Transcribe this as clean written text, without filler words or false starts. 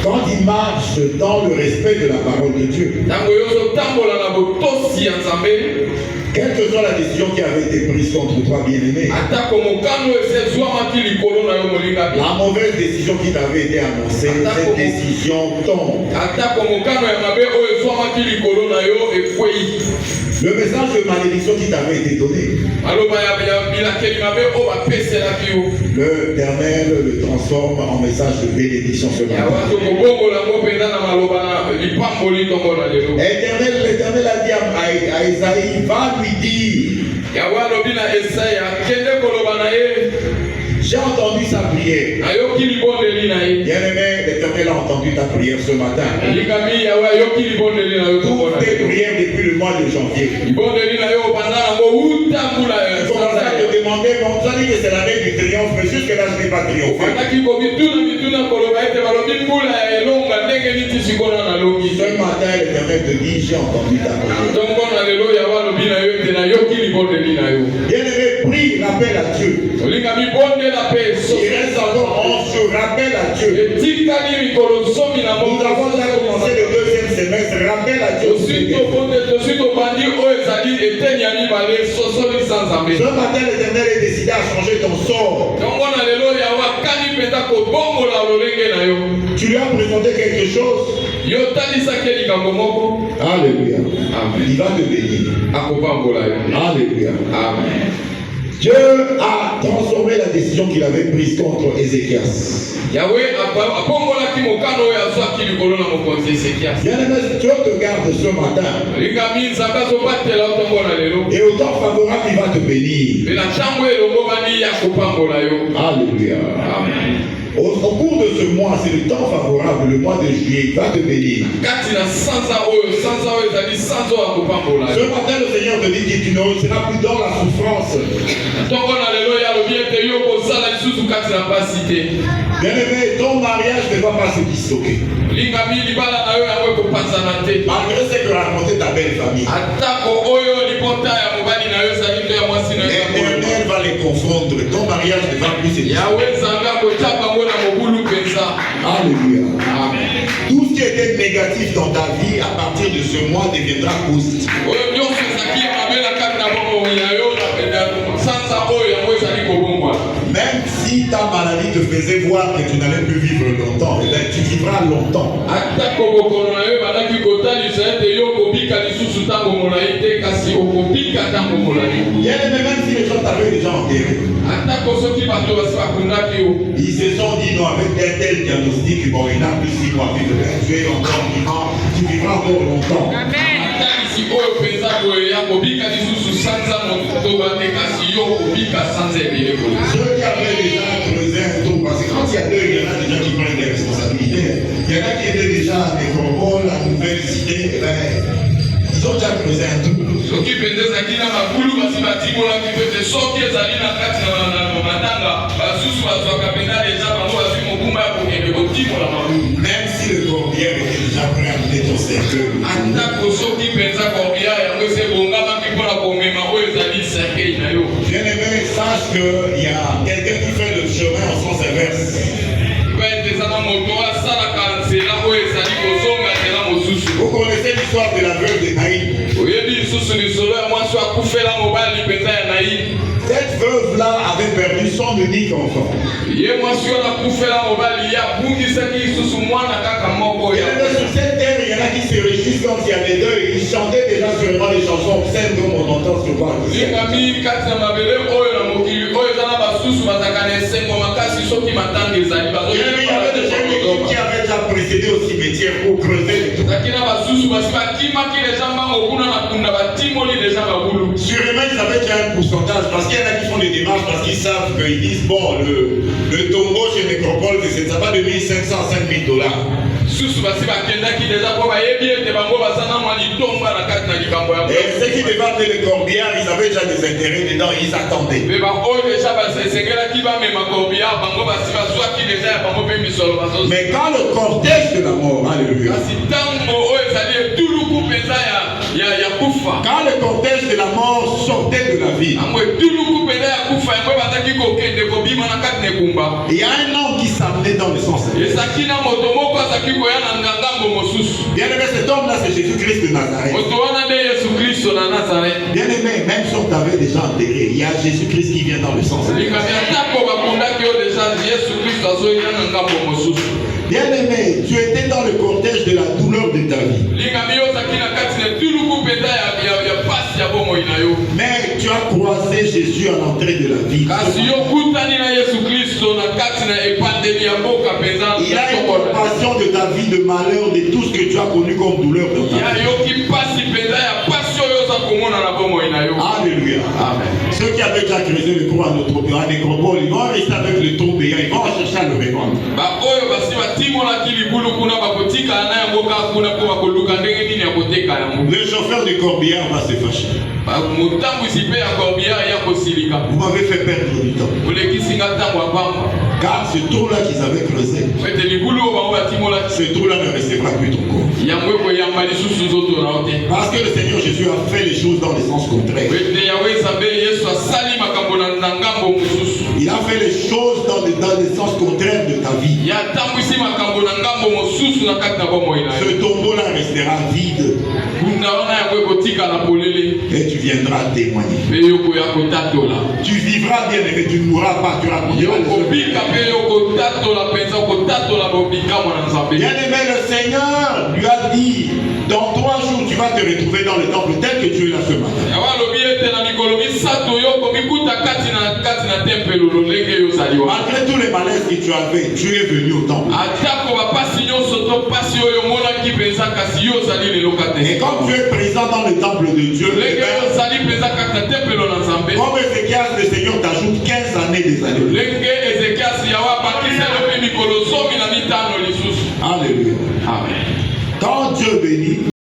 Quand il marche dans le respect de la parole de Dieu, quelle que soit la décision qui avait été prise contre toi, bien-aimé, la mauvaise décision qui t'avait été annoncée, cette décision tombe. Le message de malédiction qui t'avait été donné, l'Éternel le transforme en message de bénédiction ce matin. L'Éternel a dit à Esaïe, va lui dire, j'ai entendu sa prière. Bien-aimé, l'Éternel a entendu ta prière ce matin. Toutes tes prières depuis le mois de janvier. Il commence à te demander, bon, tu as dit que c'est l'année du triomphe, mais jusque-là, je n'ai pas triomphé. Ce matin, l'Éternel te dit, j'ai entendu ta prière. Bien-aimé, prie, rappelle à Dieu. Il reste encore 11 jours, rappelle à Dieu. Nous avons déjà commencé le deuxième semestre, rappelle à Dieu. Ce matin, l'Éternel est décidé à changer ton sort. Tu lui as présenté quelque chose. Alléluia. Il va te bénir. Alléluia. Amen. Dieu a transformé la décision qu'il avait prise contre Ézéchias. Bien-aimé, Dieu te garde ce matin. Et au temps favorable, il va te bénir. Alléluia. Amen. Au cours de ce mois, c'est le temps favorable, le mois de juillet, il va te bénir. Ce matin, le Seigneur te dit que tu ne seras plus dans la souffrance. Bien-aimé, ton mariage ne va pas se disloquer. Malgré ce que racontait ta belle famille, l'Éternel va les confondre. Ton mariage ne va plus se disloquer. Alléluia. Amen. Tout ce qui était négatif dans ta vie à partir de ce mois deviendra positif. Même si ta maladie te faisait voir que tu n'allais plus vivre longtemps, eh bien, tu vivras longtemps. Bien-aimé, même si les gens t'avaient déjà enterré, ils se sont dit non, avec un tel diagnostic, bon, il n'a plus 6 mois à vivre, tu es encore vivant, tu vivras encore longtemps. Amen. Ceux qui avaient déjà creusé un trou, parce que quand il y a deux, il y en a déjà qui prennent des responsabilités. Il y en a qui étaient déjà à Nécropole, la nouvelle cité, et bien, ils ont déjà creusé un trou. Même si le corbière était déjà prêt à amener ton cercueil. Bien-aimé, sache qu'il y a quelqu'un qui fait le chemin en sens inverse. Vous connaissez l'histoire de la veuve de Naïm. Cette veuve-là avait perdu son unique enfant. Sur cette terre, il y en a qui se réjouissent comme s'il y avait deux. Ils chantaient déjà sûrement les chansons obscènes comme on entend souvent. Il y avait déjà une équipe qui avait déjà précédé au cimetière pour creuser les trous. Sûrement, ils avaient déjà un pourcentage parce qu'il y en a qui font des démarches parce qu'ils savent qu'ils disent bon, le tombeau chez Nécropole, ça va de 1500 à 5000 $. Et ceux qui devaient amener les corbières, ils avaient déjà des intérêts dedans, ils attendaient. Mais quand le cortège de la mort, alléluia, quand le cortège de la mort sortait de la ville, il y a un homme qui s'amenait dans le sens Bien aimé, cet homme-là, c'est Jésus-Christ de Nazareth. Bien aimé, même si on t'avait déjà enterré, il y a Jésus-Christ qui vient dans le sens. Bien aimé, tu étais dans le cortège de la douleur de ta vie. Mais tu as croisé Jésus à l'entrée de la vie. Il a une compassion de ta vie, de malheur, de tout ce que tu as connu comme douleur dans ta vie. Alléluia. Amen. Ceux qui avaient déjà creusé le trou à Nécropole, ils vont rester avec le trou béant, ils vont chercher à le répandre. Le chauffeur du corbillard va se fâcher. Vous m'avez fait perdre du temps. Car ce trou-là qu'ils avaient creusé, ce trou-là ne recevra plus ton corps. Parce que le Seigneur Jésus a fait les choses dans le sens contraire. Il a fait les choses dans le sens contraire de ta vie. Ce tombeau-là restera vide. Et tu viendras témoigner. Tu vivras bien, mais tu ne mourras pas. Tu raconteras les œuvres. Bien aimé, le Seigneur lui a dit, dans 3 jours tu vas te retrouver dans le temple tel que tu es là ce matin. Malgré tous les malaises que tu avais, tu es venu au temple. Et comme tu es présent dans le temple de Dieu, comme Ézéchias, le Seigneur t'ajoute 15 années des années. Alléluia. Amen. Quand Dieu bénit,